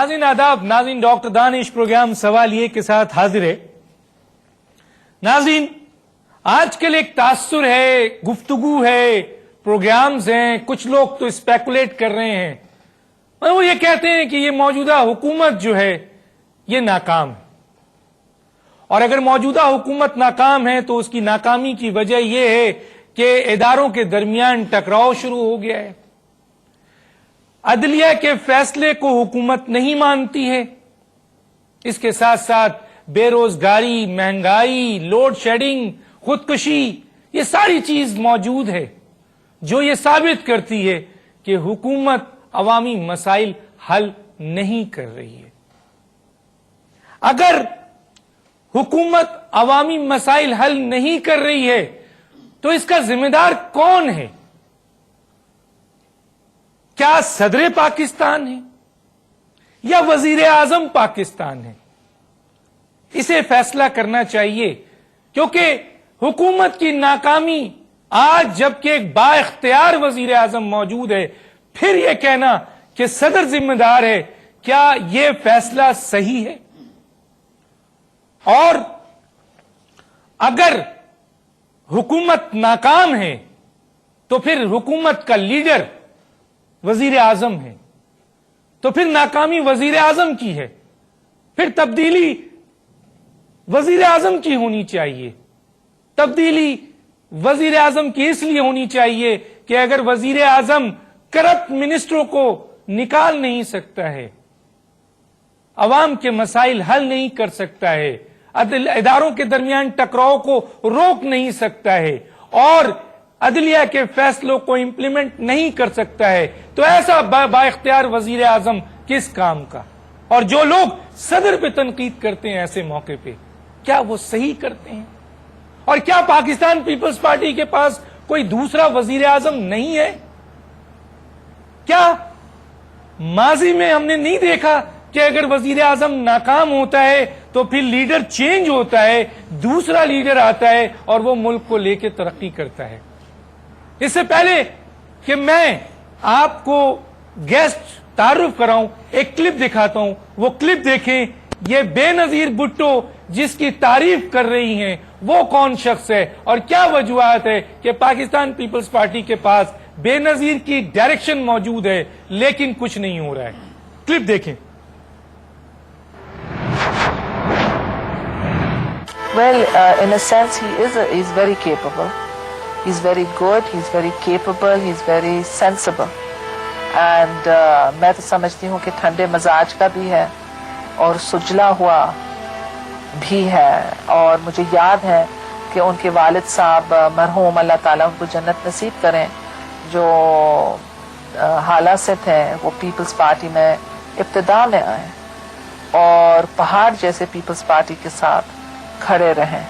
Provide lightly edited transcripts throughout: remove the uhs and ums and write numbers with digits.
ناظرین آداب، ناظرین ڈاکٹر دانش پروگرام سوال یہ کے ساتھ حاضر ہے۔ ناظرین آج کل ایک تاثر ہے، گفتگو ہے، پروگرامز ہیں، کچھ لوگ تو اسپیکولیٹ کر رہے ہیں، وہ یہ کہتے ہیں کہ یہ موجودہ حکومت جو ہے یہ ناکام ہے، اور اگر موجودہ حکومت ناکام ہے تو اس کی ناکامی کی وجہ یہ ہے کہ اداروں کے درمیان ٹکراؤ شروع ہو گیا ہے، عدلیہ کے فیصلے کو حکومت نہیں مانتی ہے، اس کے ساتھ ساتھ بے روزگاری، مہنگائی، لوڈ شیڈنگ، خودکشی، یہ ساری چیز موجود ہے جو یہ ثابت کرتی ہے کہ حکومت عوامی مسائل حل نہیں کر رہی ہے۔ اگر حکومت عوامی مسائل حل نہیں کر رہی ہے تو اس کا ذمہ دار کون ہے؟ کیا صدر پاکستان ہے یا وزیر اعظم پاکستان ہے؟ اسے فیصلہ کرنا چاہیے، کیونکہ حکومت کی ناکامی آج جبکہ ایک با اختیار وزیر اعظم موجود ہے، پھر یہ کہنا کہ صدر ذمہ دار ہے، کیا یہ فیصلہ صحیح ہے؟ اور اگر حکومت ناکام ہے تو پھر حکومت کا لیڈر وزیر اعظم ہے، تو پھر ناکامی وزیر اعظم کی ہے، پھر تبدیلی وزیر اعظم کی ہونی چاہیے۔ تبدیلی وزیر اعظم کی اس لیے ہونی چاہیے کہ اگر وزیر اعظم کرپٹ منسٹروں کو نکال نہیں سکتا ہے، عوام کے مسائل حل نہیں کر سکتا ہے، اداروں کے درمیان ٹکراؤ کو روک نہیں سکتا ہے، اور عدلیہ کے فیصلوں کو امپلیمنٹ نہیں کر سکتا ہے، تو ایسا با اختیار وزیر اعظم کس کام کا؟ اور جو لوگ صدر پہ تنقید کرتے ہیں ایسے موقع پہ، کیا وہ صحیح کرتے ہیں؟ اور کیا پاکستان پیپلز پارٹی کے پاس کوئی دوسرا وزیر اعظم نہیں ہے؟ کیا ماضی میں ہم نے نہیں دیکھا کہ اگر وزیر اعظم ناکام ہوتا ہے تو پھر لیڈر چینج ہوتا ہے، دوسرا لیڈر آتا ہے اور وہ ملک کو لے کے ترقی کرتا ہے؟ اس سے پہلے کہ میں آپ کو گیسٹ تعارف کراؤں، ایک کلپ دکھاتا ہوں، وہ کلپ دیکھیں۔ یہ بے نظیر بھٹو جس کی تعریف کر رہی ہیں وہ کون شخص ہے اور کیا وجوہات ہے کہ پاکستان پیپلز پارٹی کے پاس بے نظیر کی ڈائریکشن موجود ہے لیکن کچھ نہیں ہو رہا ہے۔ کلپ دیکھیں۔ Well, in a sense, he's very capable. He's very good. He's very capable. He's very sensible. And میں تو سمجھتی ہوں کہ ٹھنڈے مزاج کا بھی ہے اور سجلا ہوا بھی ہے، اور مجھے یاد ہے کہ ان کے والد صاحب مرحوم، اللہ تعالیٰ ان کو جنت نصیب کریں، جو حالہ سے تھے، وہ پیپلز پارٹی میں ابتدا میں آئے اور پہاڑ جیسے پیپلز پارٹی کے ساتھ کھڑے رہیں۔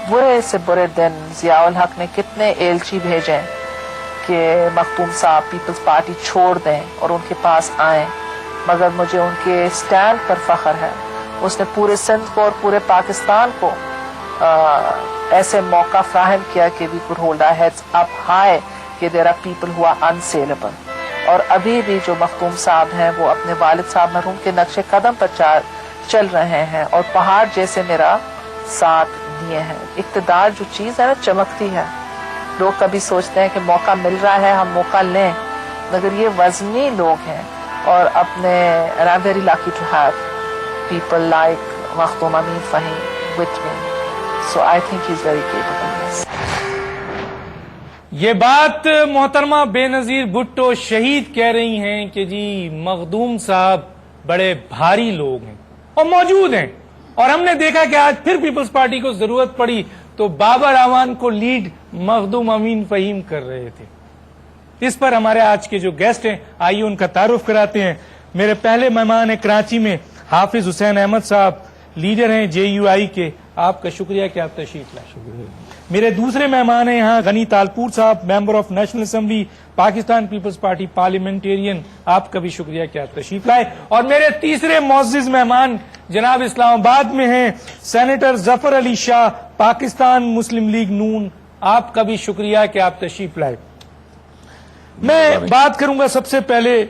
برے سے برے دن ضیاء الحق نے کتنے ایلچی بھیجے کہ مختوم صاحب پیپلز پارٹی چھوڑ دیں اور ان کے پاس آئیں، مگر مجھے ان کے سٹینڈ پر فخر ہے۔ اس نے پورے سندھ کو اور پورے پاکستان کو ایسے موقع فراہم کیا کہ we could hold our heads up high کہ there are people who are unsaleable۔ اور ابھی بھی جو مختوم صاحب ہیں وہ اپنے والد صاحب مرحوم کے نقش قدم پر چل رہے ہیں اور پہاڑ جیسے میرا ساتھ دیے ہیں۔ اقتدار جو چیز ہے نا، چمکتی ہے۔ لوگ کبھی سوچتے ہیں کہ موقع مل رہا ہے ہم موقع لیں، مگر یہ وزنی لوگ ہیں، اور اپنے and I'm very lucky to have people like مختوم Amin Fahim with me, so I think he's very capable. یہ بات محترمہ بے نظیر بھٹو شہید کہہ رہی ہیں کہ جی مخدوم صاحب بڑے بھاری لوگ ہیں اور موجود ہیں، اور ہم نے دیکھا کہ آج پھر پیپلز پارٹی کو ضرورت پڑی تو بابر اعوان کو لیڈ مخدوم امین فہیم کر رہے تھے۔ اس پر ہمارے آج کے جو گیسٹ ہیں، آئیے ان کا تعارف کراتے ہیں۔ میرے پہلے مہمان ہیں کراچی میں حافظ حسین احمد صاحب، لیڈر ہیں JUI کے، آپ کا شکریہ کہ آپ تشریف لائے۔ میرے دوسرے مہمان ہیں یہاں غنی تالپور صاحب، member of national assembly, Pakistan Peoples Party Parliamentarian, آپ کا بھی شکریہ کہ آپ تشریف لائے۔ اور میرے تیسرے معزز مہمان جناب اسلام آباد میں ہیں سینیٹر ظفر علی شاہ، پاکستان مسلم لیگ نون، آپ کا بھی شکریہ کہ آپ تشریف لائے۔ میں بات کروں گا سب سے پہلے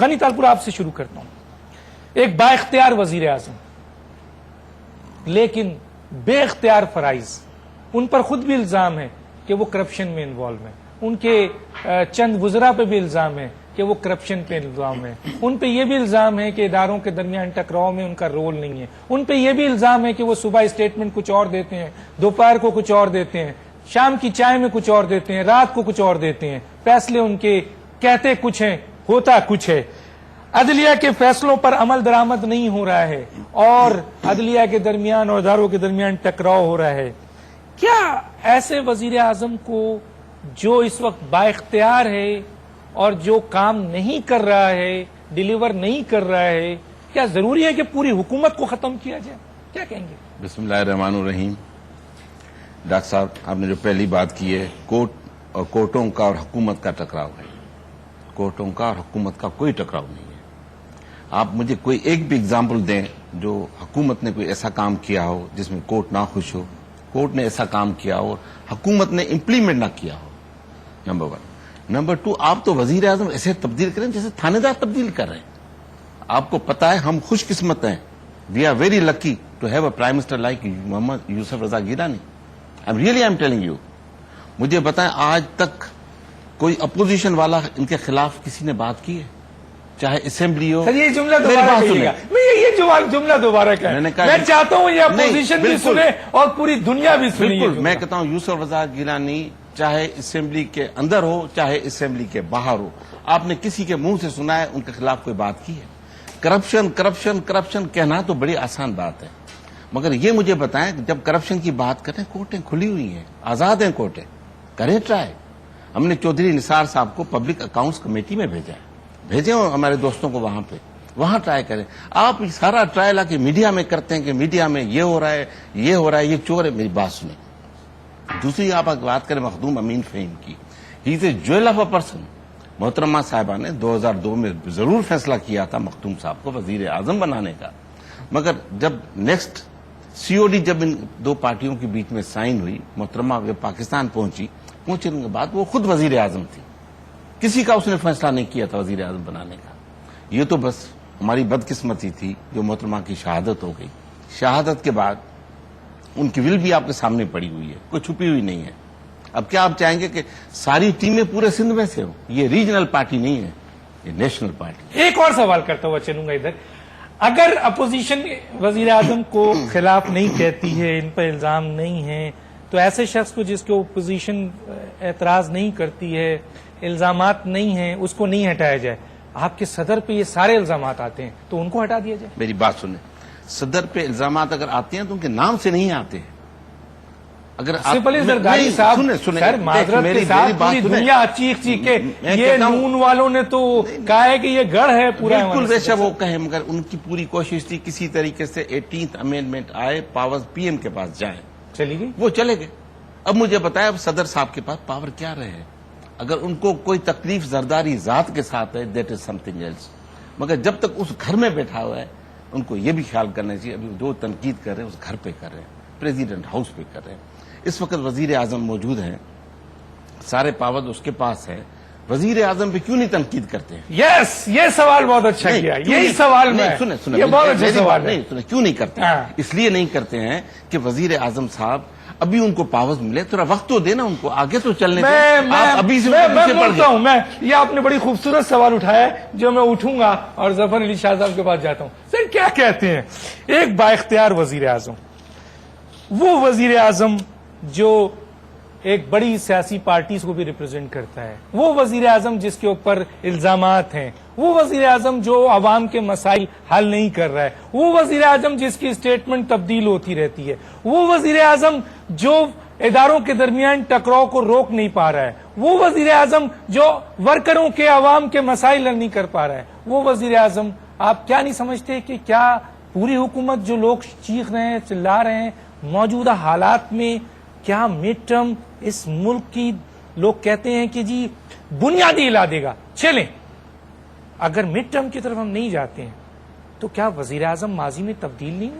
غنی طالپور آپ سے شروع کرتا ہوں. ایک با اختیار وزیر اعظم لیکن بے اختیار فرائض, ان پر خود بھی الزام ہے کہ وہ کرپشن میں انوالو ہیں, ان کے چند وزراء پہ بھی الزام ہے کہ وہ کرپشن پہ الزام ہے, ان پہ یہ بھی الزام ہے کہ اداروں کے درمیان ٹکراؤ میں ان کا رول نہیں ہے, ان پہ یہ بھی الزام ہے کہ وہ صبح اسٹیٹمنٹ کچھ اور دیتے ہیں, دوپہر کو کچھ اور دیتے ہیں, شام کی چائے میں کچھ اور دیتے ہیں, رات کو کچھ اور دیتے ہیں, فیصلے ان کے کہتے کچھ ہیں ہوتا کچھ ہے, عدلیہ کے فیصلوں پر عمل درآمد نہیں ہو رہا ہے اور عدلیہ کے درمیان اور اداروں کے درمیان ٹکراؤ ہو رہا ہے. کیا ایسے وزیر اعظم کو جو اس وقت با اختیار ہے اور جو کام نہیں کر رہا ہے, ڈیلیور نہیں کر رہا ہے, کیا ضروری ہے کہ پوری حکومت کو ختم کیا جائے؟ کیا کہیں گے؟ بسم اللہ الرحمن الرحیم. ڈاکٹر صاحب, آپ نے جو پہلی بات کی ہے, کورٹ اور کورٹوں کا اور حکومت کا ٹکراؤ ہے. کورٹوں کا اور حکومت کا کوئی ٹکراؤ نہیں ہے. آپ مجھے کوئی ایک بھی اگزامپل دیں جو حکومت نے کوئی ایسا کام کیا ہو جس میں کورٹ نہ خوش ہو, کورٹ نے ایسا کام کیا ہو حکومت نے امپلیمنٹ نہ کیا ہو. نمبر 1. نمبر 2, آپ تو وزیر اعظم ایسے تبدیل کریں جیسے تھانے دار تبدیل کر رہے ہیں. آپ کو پتا ہے ہم خوش قسمت ہیں, we are very lucky to have a prime minister like Muhammad Yousaf Raza Gilani. I am telling you. مجھے بتائیں آج تک کوئی اپوزیشن والا ان کے خلاف کسی نے بات کی ہے, چاہے اسمبلی ہو؟ سر یہ جملہ دوبارہ کہیے گا, میں یہ جملہ دوبارہ کہیں, میں چاہتا ہوں یہ اپوزیشن بھی سنے اور پوری دنیا بھی سنے. بالکل, میں کہتا ہوں یوسف رضا گیلانی چاہے اسمبلی کے اندر ہو چاہے اسمبلی کے باہر ہو, آپ نے کسی کے منہ سے سنا ہے ان کے خلاف کوئی بات کی ہے؟ کرپشن کرپشن کرپشن کہنا تو بڑی آسان بات ہے, مگر یہ مجھے بتائیں کہ جب کرپشن کی بات کریں, کورٹیں کھلی ہوئی ہیں, آزاد ہیں کورٹیں, کریں ٹرائی. ہم نے چودھری نثار صاحب کو پبلک اکاؤنٹس کمیٹی میں بھیجا ہے, بھیجیں ہمارے دوستوں کو وہاں پہ, وہاں ٹرائی کریں. آپ سارا ٹرائی لا کے میڈیا میں کرتے ہیں کہ میڈیا میں یہ ہو رہا ہے یہ ہو رہا ہے, یہ چور ہے. میری بات سنیں. دوسری آپ بات کریں مخدوم امین فہیم کی, ہی از اے جویل آف اے پرسن. محترمہ صاحبہ نے 2002 میں ضرور فیصلہ کیا تھا مخدوم صاحب کو وزیر اعظم بنانے کا, مگر جب نیکسٹ COD جب ان دو پارٹیوں کے بیچ میں سائن ہوئی, محترمہ جب پاکستان پہنچنے کے بعد وہ خود وزیر اعظم تھی, کسی کا اس نے فیصلہ نہیں کیا تھا وزیر اعظم بنانے کا. یہ تو بس ہماری بدقسمتی تھی جو محترمہ کی شہادت ہو گئی. شہادت کے بعد ان کی ول بھی آپ کے سامنے پڑی ہوئی ہے, کوئی چھپی ہوئی نہیں ہے. اب کیا آپ چاہیں گے کہ ساری ٹیمیں پورے سندھ میں سے ہو؟ یہ ریجنل پارٹی نہیں ہے, یہ نیشنل پارٹی. ایک اور سوال کرتا ہوا چلوں گا ادھر. اگر اپوزیشن وزیر اعظم کو خلاف نہیں کہتی ہے, ان پر الزام نہیں ہے, تو ایسے شخص کو جس کو اپوزیشن اعتراض نہیں کرتی ہے, الزامات نہیں ہیں, اس کو نہیں ہٹایا جائے. آپ کے صدر پہ یہ سارے الزامات آتے ہیں تو ان کو ہٹا دیا جائے. میری بات سنیں, صدر پہ الزامات اگر آتے ہیں تو ان کے نام سے نہیں آتے ہیں. اگر زرداری صاحب, سر معذرت کے ساتھ پوری دنیا چیخ چیخ کے, یہ نون والوں نے تو کہا ہے کہ یہ گڑھ ہے پورا. بالکل ویسا وہ کہیں, مگر ان کی پوری کوشش تھی کسی طریقے سے 18th امینڈمنٹ آئے, پاورز PM کے پاس جائیں, چلی گئی, وہ چلے گئے. اب مجھے بتایا اب صدر صاحب کے پاس پاور کیا رہے ہیں؟ اگر ان کو کوئی تکلیف زرداری ذات کے ساتھ ہے, that is something else. مگر جب تک اس گھر میں بیٹھا ہوا ہے, ان کو یہ بھی خیال کرنا چاہیے ابھی جو تنقید کر رہے ہیں اس گھر پہ کر رہے ہیں, پریزیڈنٹ ہاؤس پہ کر رہے ہیں. اس وقت وزیر اعظم موجود ہیں, سارے پاور اس کے پاس ہے, وزیر اعظم پہ کیوں نہیں تنقید کرتے ہیں؟ یس, یہ سوال بہت اچھا کیا, یہی سوال میں, یہ بہت اچھا سوال ہے. کیوں نہیں کرتے؟ اس لیے نہیں کرتے ہیں کہ وزیر اعظم صاحب ابھی ان کو پاورز ملے, تھوڑا وقت تو دینا ان کو, آگے تو چلنے دیں. آپ ابھی سے بولتا ہوں میں, یہ آپ نے بڑی خوبصورت سوال اٹھایا ہے جو میں اٹھوں گا اور ظفر علی شاہ صاحب کے پاس جاتا ہوں. سر کیا کہتے ہیں, ایک با اختیار وزیر اعظم, وہ وزیر اعظم جو ایک بڑی سیاسی پارٹیز کو بھی ریپرزینٹ کرتا ہے, وہ وزیر اعظم جس کے اوپر الزامات ہیں, وہ وزیر اعظم جو عوام کے مسائل حل نہیں کر رہا ہے, وہ وزیر اعظم جس کی اسٹیٹمنٹ تبدیل ہوتی رہتی ہے, وہ وزیر اعظم جو اداروں کے درمیان ٹکراؤ کو روک نہیں پا رہا ہے, وہ وزیر اعظم جو ورکروں کے عوام کے مسائل حل نہیں کر پا رہا ہے, وہ وزیر اعظم, آپ کیا نہیں سمجھتے کہ کیا پوری حکومت جو لوگ چیخ رہے ہیں, چلا رہے ہیں, موجودہ حالات میں کیا مڈ ٹرم اس ملک کی لوگ کہتے ہیں کہ جی بنیادی ہلا دے گا, چلیں, اگر مڈ ٹرم کی طرف ہم نہیں جاتے ہیں تو کیا وزیر اعظم ماضی میں تبدیل نہیں